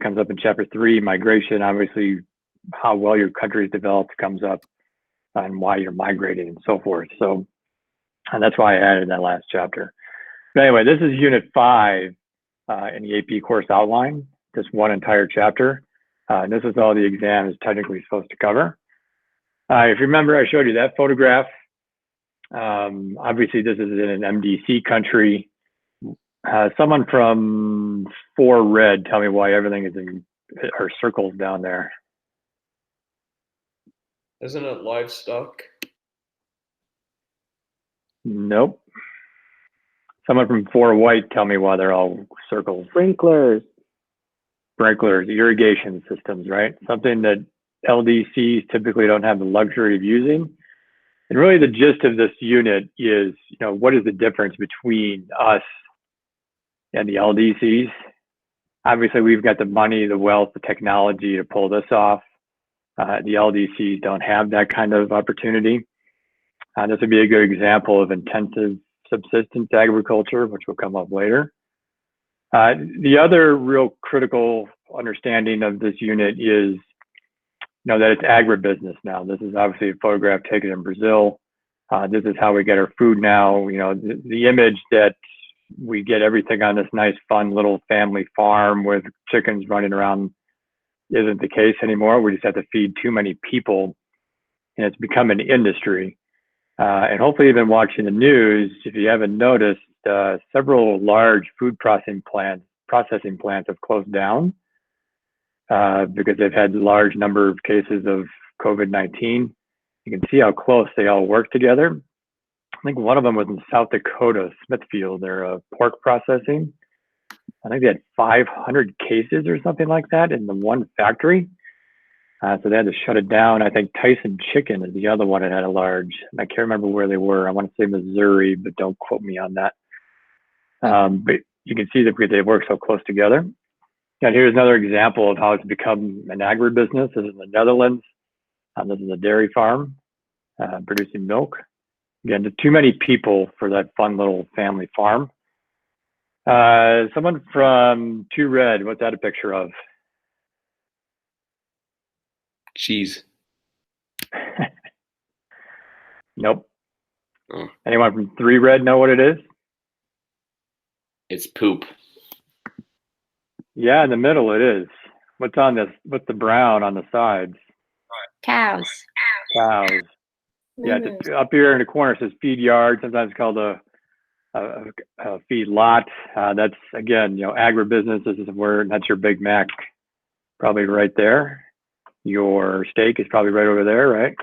comes up in chapter 3. Migration, obviously, how well your country is developed comes up, and why you're migrating and so forth. So, and that's why I added that last chapter. But anyway, this is unit 5 in the AP course outline, just one entire chapter. And this is all the exam is technically supposed to cover. If you remember, I showed you that photograph. Obviously, this is in an MDC country. Someone from 4 red, tell me why everything is in or circles down there. Isn't it livestock? Nope. Someone from 4 white, tell me why they're all circles. Sprinklers. Sprinklers, irrigation systems, right? Something that LDCs typically don't have the luxury of using. And really the gist of this unit is, what is the difference between us and the LDCs? Obviously, we've got the money, the wealth, the technology to pull this off. The LDCs don't have that kind of opportunity. This would be a good example of intensive subsistence agriculture, which will come up later. The other real critical understanding of this unit is that it's agribusiness now. This is obviously a photograph taken in Brazil. This is how we get our food now. The image that we get everything on this nice, fun little family farm with chickens running around isn't the case anymore. We just have to feed too many people, and it's become an industry. And hopefully you've been watching the news. If you haven't noticed, several large food processing plants have closed down because they've had a large number of cases of COVID-19. You can see how close they all work together. I think one of them was in South Dakota, Smithfield. They're pork processing. I think they had 500 cases or something like that in the one factory. So they had to shut it down. I think Tyson Chicken is the other one that had a large, I can't remember where they were. I want to say Missouri, but don't quote me on that. But you can see that because they work so close together. And here's another example of how it's become an agribusiness. This is in the Netherlands. This is a dairy farm producing milk. Again, too many people for that fun little family farm. Someone from 2 red, what's that a picture of? Cheese. Nope. Oh. Anyone from 3 red know what it is? It's poop. Yeah, in the middle it is. What's on this? What's the brown on the sides? Cows. Cows. Yeah, up here in the corner it says feed yard, sometimes called a feed lot. That's, again, agribusiness. This is where, that's your Big Mac, probably right there. Your steak is probably right over there, right?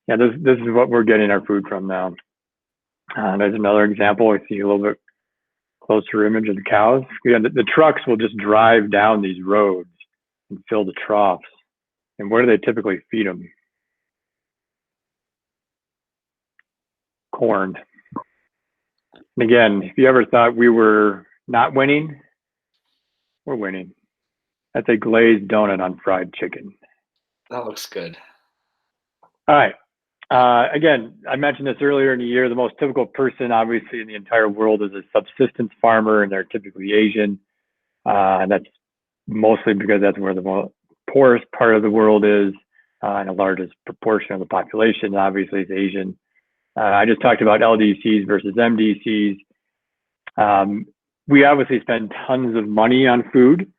Yeah, this is what we're getting our food from now. There's another example. I see a little bit closer image of the cows. Yeah, the trucks will just drive down these roads and fill the troughs. And where do they typically feed them? Corn. And again, if you ever thought we were not winning, we're winning. That's a glazed donut on fried chicken. That looks good. All right. Again, I mentioned this earlier in the year. The most typical person, obviously, in the entire world is a subsistence farmer, and they're typically Asian. And that's mostly because that's where the poorest part of the world is, and the largest proportion of the population, obviously, is Asian. I just talked about LDCs versus MDCs. We obviously spend tons of money on food.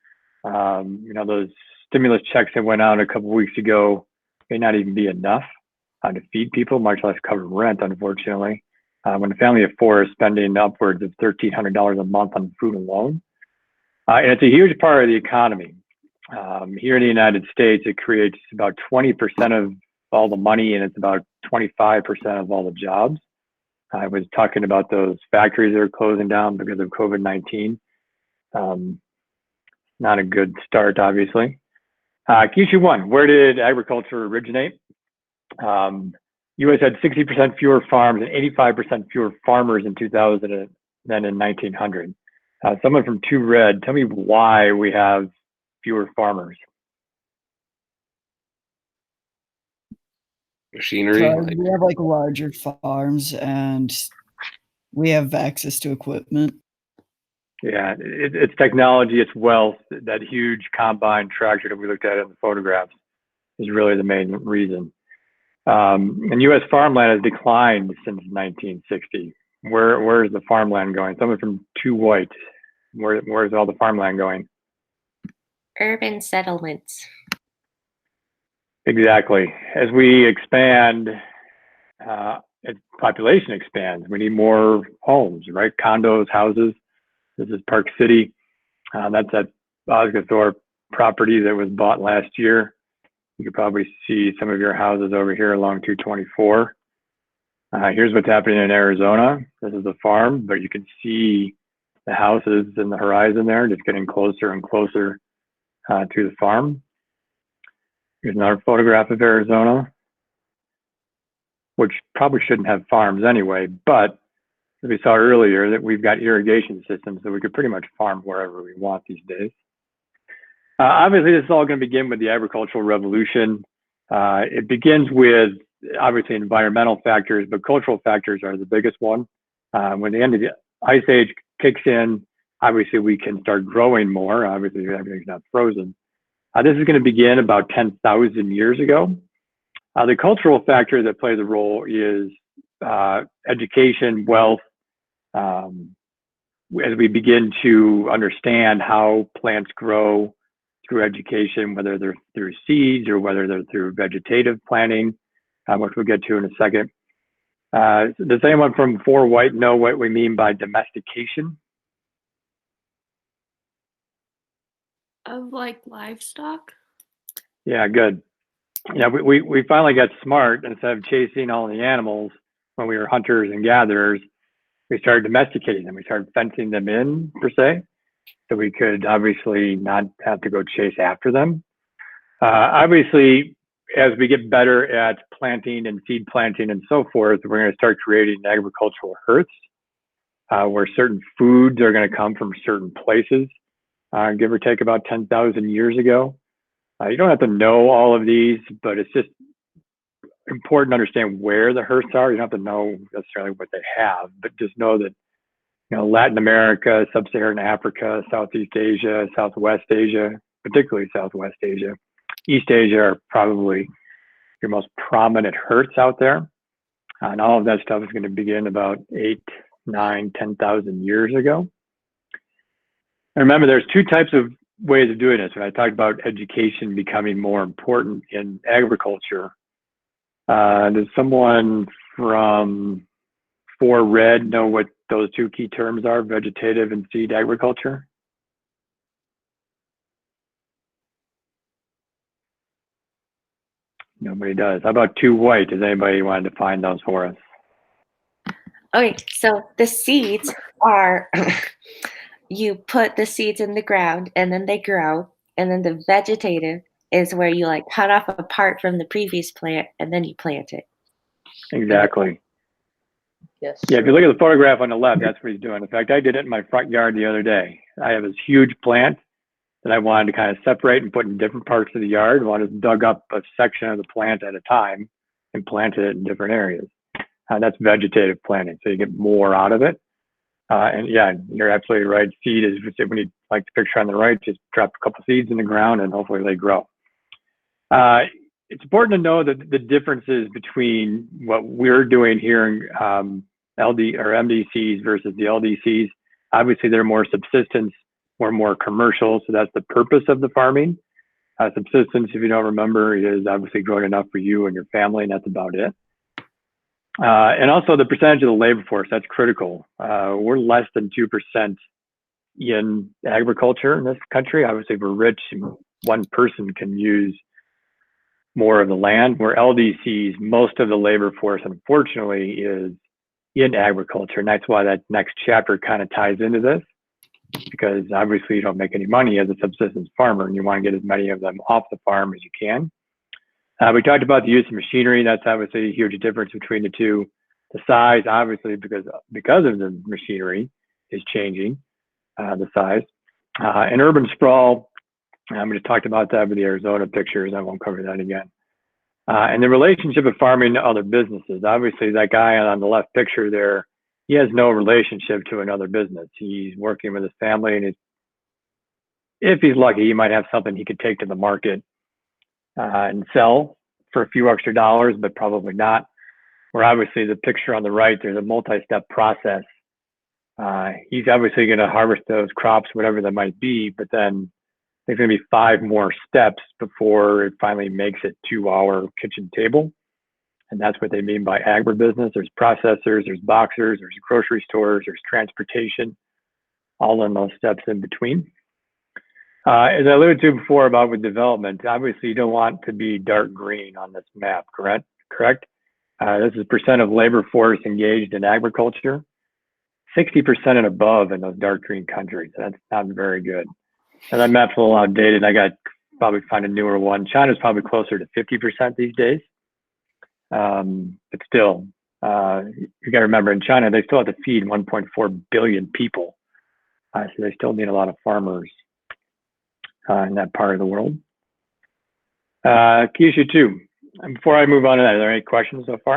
Those stimulus checks that went out a couple of weeks ago may not even be enough to feed people, much less cover rent, unfortunately. When a family of 4 is spending upwards of $1,300 a month on food alone. And it's a huge part of the economy. Here in the United States, it creates about 20% of all the money, and it's about 25% of all the jobs. I was talking about those factories that are closing down because of COVID-19. Not a good start, obviously. Q 1, where did agriculture originate? U.S. had 60% fewer farms and 85% fewer farmers in 2000 than in 1900. Someone from 2 red, tell me why we have fewer farmers. Machinery. So we have larger farms and we have access to equipment. Yeah, it's technology, it's wealth. That huge combine tractor that we looked at in the photographs is really the main reason. And U.S. farmland has declined since 1960. Where's the farmland going? Someone from Two White. Where's all the farmland going? Urban settlements. Exactly. As we expand, as population expands, we need more homes, right? Condos, houses. This is Park City. That's that Osgothorpe property that was bought last year. You could probably see some of your houses over here along 224. Here's what's happening in Arizona. This is a farm, but you can see the houses in the horizon there, just getting closer and closer to the farm. Here's another photograph of Arizona, which probably shouldn't have farms anyway, but as we saw earlier, that we've got irrigation systems, so we could pretty much farm wherever we want these days. Obviously, this is all going to begin with the agricultural revolution. It begins with obviously environmental factors, but cultural factors are the biggest one. When the end of the ice age kicks in, obviously we can start growing more. Obviously, everything's not frozen. This is going to begin about 10,000 years ago. The cultural factor that plays a role is education, wealth. As we begin to understand how plants grow through education, whether they're through seeds or whether they're through vegetative planting, which we'll get to in a second. Does anyone from Four White know what we mean by domestication? Of like livestock? Yeah, good. Yeah, we finally got smart. Instead of chasing all the animals when we were hunters and gatherers, we started domesticating them. We started fencing them in, per se, so we could obviously not have to go chase after them. Obviously, as we get better at planting and seed planting and so forth, we're going to start creating agricultural hearths where certain foods are going to come from certain places, give or take about 10,000 years ago. You don't have to know all of these, but it's just important to understand where the hearths are. You don't have to know necessarily what they have, but just know that Latin America, Sub-Saharan Africa, Southeast Asia, Southwest Asia, particularly Southwest Asia, East Asia are probably your most prominent hearths out there. And all of that stuff is going to begin about 8, 9, 10,000 years ago. And remember, there's two types of ways of doing this. When I talked about education becoming more important in agriculture, does someone from Four Red know what those two key terms are, vegetative and seed agriculture? Nobody does. How about Two White? Does anybody want to define those for us? Okay, so the seeds are you put the seeds in the ground and then they grow, and then the vegetative is where you like cut off a part from the previous plant and then you plant it. Exactly. Yes. Yeah, if you look at the photograph on the left, that's what he's doing. In fact, I did it in my front yard the other day. I have this huge plant that I wanted to kind of separate and put in different parts of the yard. I just dug up a section of the plant at a time and planted it in different areas. That's vegetative planting, so you get more out of it. And yeah, you're absolutely right. Seed is, when you like the picture on the right, just drop a couple seeds in the ground and hopefully they grow. It's important to know that the differences between what we're doing here in LD or MDCs versus the LDCs. Obviously, they're more subsistence or more commercial, so that's the purpose of the farming. Subsistence, if you don't remember, is obviously growing enough for you and your family, and that's about it. And also the percentage of the labor force, that's critical. We're less than 2% in agriculture in this country. Obviously, we're rich and one person can use more of the land. Where LDCs, most of the labor force, unfortunately, is in agriculture. And that's why that next chapter kind of ties into this, because obviously you don't make any money as a subsistence farmer and you want to get as many of them off the farm as you can. We talked about the use of machinery. That's obviously a huge difference between the two. The size, obviously, because of the machinery, is changing the size. And urban sprawl, we just talked about that with the Arizona pictures. I won't cover that again. And the relationship of farming to other businesses. Obviously, that guy on the left picture there he has no relationship to another business. He's working with his family, and if he's lucky, he might have something he could take to the market and sell for a few extra dollars, but probably not. Where obviously the picture on the right, there's a multi-step process. He's obviously going to harvest those crops, whatever that might be, but then there's going to be 5 more steps before it finally makes it to our kitchen table. And that's what they mean by agribusiness. There's processors, there's boxers, there's grocery stores, there's transportation, all in those steps in between. As I alluded to before about with development, obviously you don't want to be dark green on this map, correct? This is percent of labor force engaged in agriculture, 60% and above in those dark green countries. That's not very good. And that map's a little outdated. I got probably find a newer one. China's probably closer to 50% these days. But still, you got to remember in China, they still have to feed 1.4 billion people. So they still need a lot of farmers in that part of the world. Key issue 2. Before I move on to that, are there any questions so far?